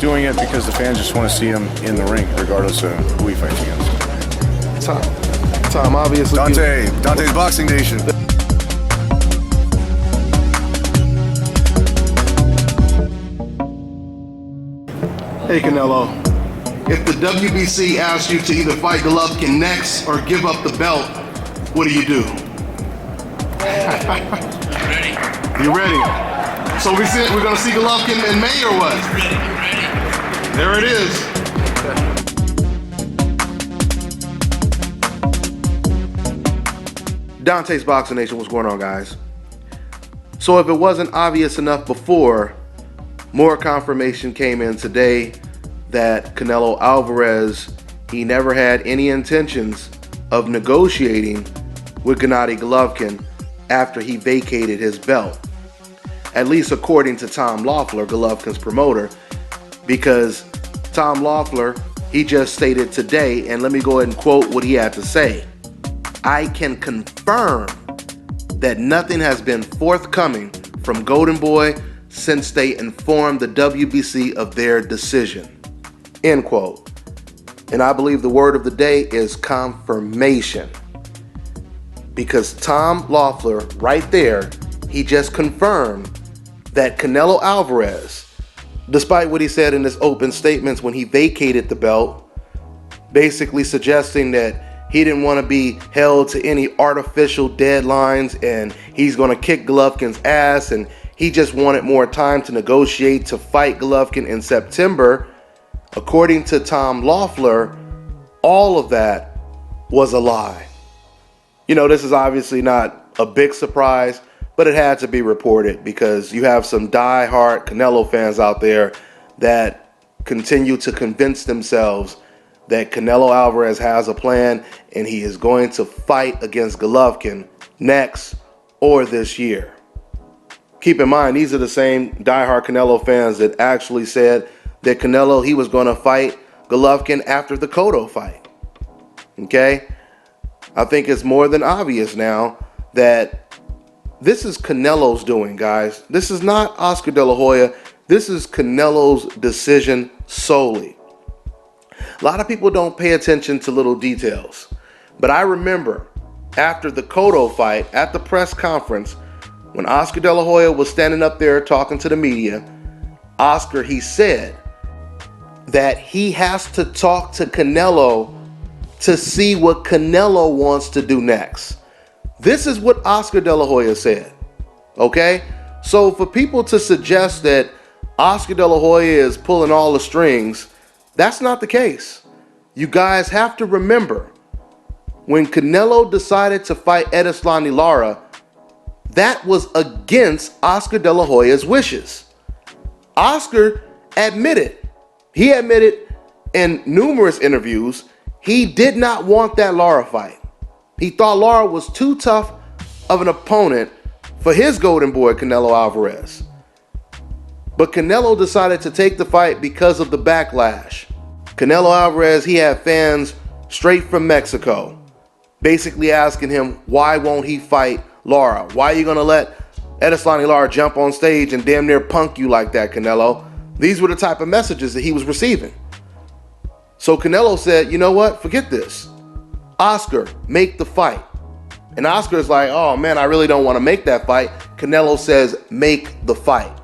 doing it because the fans just want to see him in the ring, regardless of who he fights against. Tom, obviously. Dante's Boxing Nation. Hey Canelo, if the WBC asks you to either fight Golovkin next or give up the belt, what do you do? Ready. You ready? So we're gonna see Golovkin in May or what? Ready. There it is. Dante's Boxing Nation, what's going on, guys? So if it wasn't obvious enough before, more confirmation came in today that Canelo Alvarez, he never had any intentions of negotiating with Gennady Golovkin after he vacated his belt. At least according to Tom Loeffler, Golovkin's promoter, because Tom Loeffler, he just stated today, and let me go ahead and quote what he had to say. I can confirm that nothing has been forthcoming from Golden Boy since they informed the WBC of their decision. End quote. And I believe the word of the day is confirmation. Because Tom Loeffler, right there, he just confirmed that Canelo Alvarez, despite what he said in his open statements when he vacated the belt, basically suggesting that he didn't want to be held to any artificial deadlines and he's going to kick Golovkin's ass and he just wanted more time to negotiate to fight Golovkin in September. According to Tom Loeffler, all of that was a lie. You know, this is obviously not a big surprise, but it had to be reported because you have some die-hard Canelo fans out there that continue to convince themselves that Canelo Alvarez has a plan and he is going to fight against Golovkin next or this year. Keep in mind, these are the same die-hard Canelo fans that actually said that Canelo, he was going to fight Golovkin after the Cotto fight. Okay? I think it's more than obvious now that this is Canelo's doing, guys. This is not Oscar De La Hoya. This is Canelo's decision solely. A lot of people don't pay attention to little details. But I remember after the Cotto fight at the press conference, when Oscar De La Hoya was standing up there talking to the media, Oscar, he said that he has to talk to Canelo to see what Canelo wants to do next. This is what Oscar De La Hoya said, okay? So for people to suggest that Oscar De La Hoya is pulling all the strings, that's not the case. You guys have to remember, when Canelo decided to fight Edeslani Lara, that was against Oscar De La Hoya's wishes. Oscar admitted in numerous interviews, he did not want that Lara fight. He thought Lara was too tough of an opponent for his golden boy, Canelo Alvarez. But Canelo decided to take the fight because of the backlash. Canelo Alvarez, he had fans straight from Mexico basically asking him, why won't he fight Lara? Why are you going to let Edeslani Lara jump on stage and damn near punk you like that, Canelo? These were the type of messages that he was receiving. So Canelo said, you know what? Forget this. Oscar, make the fight. And Oscar is like, oh man, I really don't want to make that fight. Canelo says, make the fight.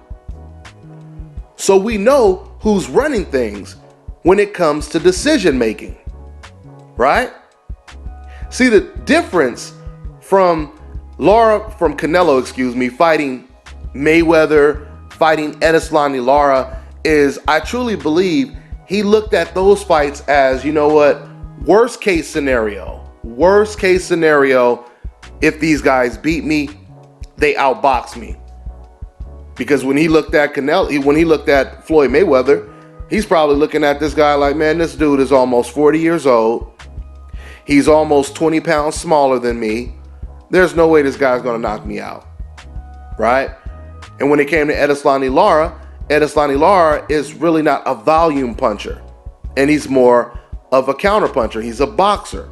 So we know who's running things when it comes to decision making, right? See, the difference from Canelo, fighting Mayweather, fighting Edeslani Lara is I truly believe he looked at those fights as, you know what, worst case scenario, if these guys beat me, they outbox me. Because when he looked at Floyd Mayweather, he's probably looking at this guy like, man, this dude is almost 40 years old. He's almost 20 pounds smaller than me. There's no way this guy's going to knock me out, right? And when it came to Edeslani Lara is really not a volume puncher, and he's more of a counter puncher. He's a boxer.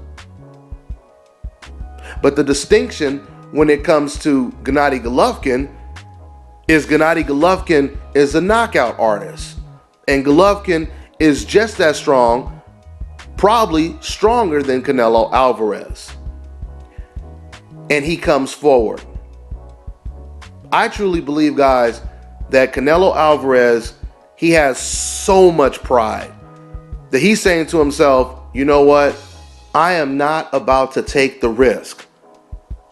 But the distinction when it comes to Gennady Golovkin is a knockout artist. And Golovkin is just as strong, probably stronger than Canelo Alvarez. And he comes forward. I truly believe, guys, that Canelo Alvarez, he has so much pride that he's saying to himself, you know what? I am not about to take the risk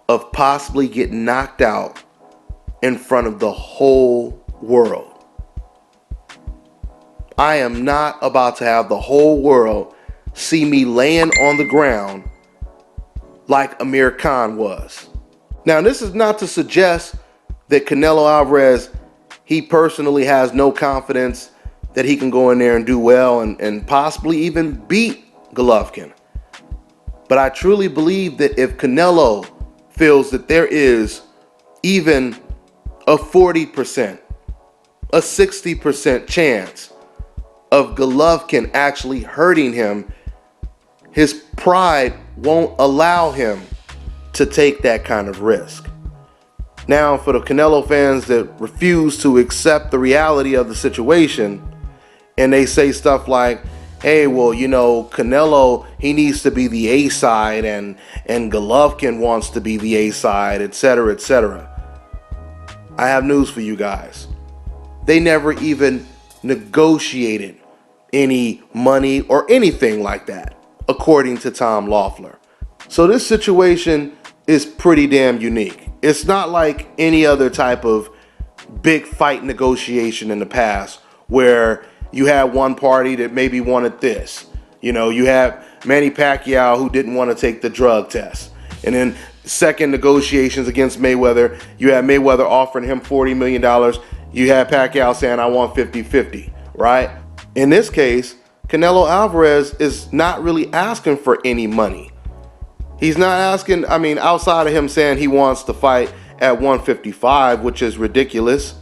of possibly getting knocked out in front of the whole world. I am not about to have the whole world see me laying on the ground like Amir Khan was. Now, this is not to suggest that Canelo Alvarez, he personally has no confidence that he can go in there and do well and possibly even beat Golovkin. But I truly believe that if Canelo feels that there is even a 40%, a 60% chance of Golovkin actually hurting him, his pride won't allow him to take that kind of risk. Now, for the Canelo fans that refuse to accept the reality of the situation, and they say stuff like, hey, well, you know, Canelo, he needs to be the A side, and Golovkin wants to be the A side, etc., etc. I have news for you guys. They never even negotiated any money or anything like that, according to Tom Loeffler. So this situation is pretty damn unique. It's not like any other type of big fight negotiation in the past where you had one party that maybe wanted this. You know, you have Manny Pacquiao who didn't want to take the drug test. And then second negotiations against Mayweather, you had Mayweather offering him $40 million. You had Pacquiao saying, I want 50-50, right? In this case, Canelo Alvarez is not really asking for any money. He's not asking, I mean, outside of him saying he wants to fight at 155, which is ridiculous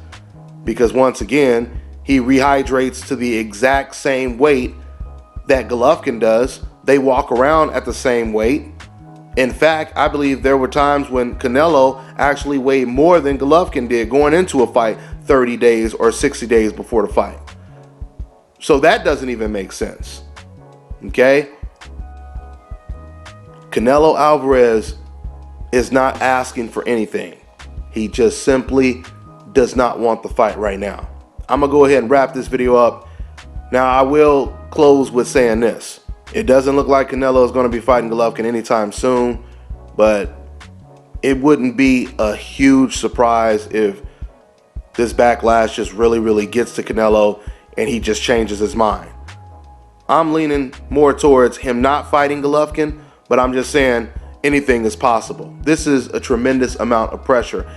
because once again, he rehydrates to the exact same weight that Golovkin does. They walk around at the same weight. In fact, I believe there were times when Canelo actually weighed more than Golovkin did going into a fight 30 days or 60 days before the fight. So that doesn't even make sense. Okay? Canelo Alvarez is not asking for anything. He just simply does not want the fight right now. I'm going to go ahead and wrap this video up. Now, I will close with saying this. It doesn't look like Canelo is going to be fighting Golovkin anytime soon, but it wouldn't be a huge surprise if this backlash just really gets to Canelo and he just changes his mind. I'm leaning more towards him not fighting Golovkin, but I'm just saying anything is possible. This is a tremendous amount of pressure.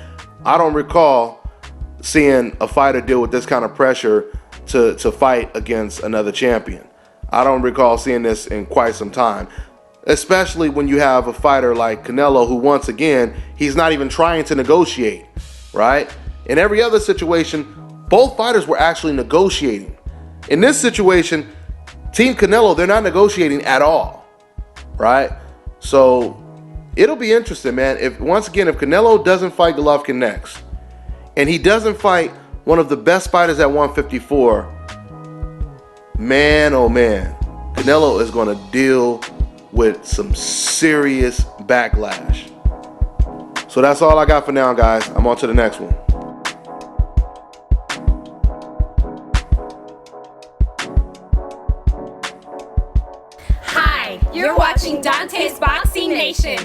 I don't recall seeing a fighter deal with this kind of pressure to fight against another champion. I don't recall seeing this in quite some time, especially when you have a fighter like Canelo who, once again, he's not even trying to negotiate, right? In every other situation, both fighters were actually negotiating. In this situation, Team Canelo, they're not negotiating at all, right? So it'll be interesting, man. If Canelo doesn't fight Golovkin next, and he doesn't fight one of the best fighters at 154, man, oh man, Canelo is going to deal with some serious backlash. So that's all I got for now, guys. I'm on to the next one. Hi, you're watching Dante's Boxing Nation.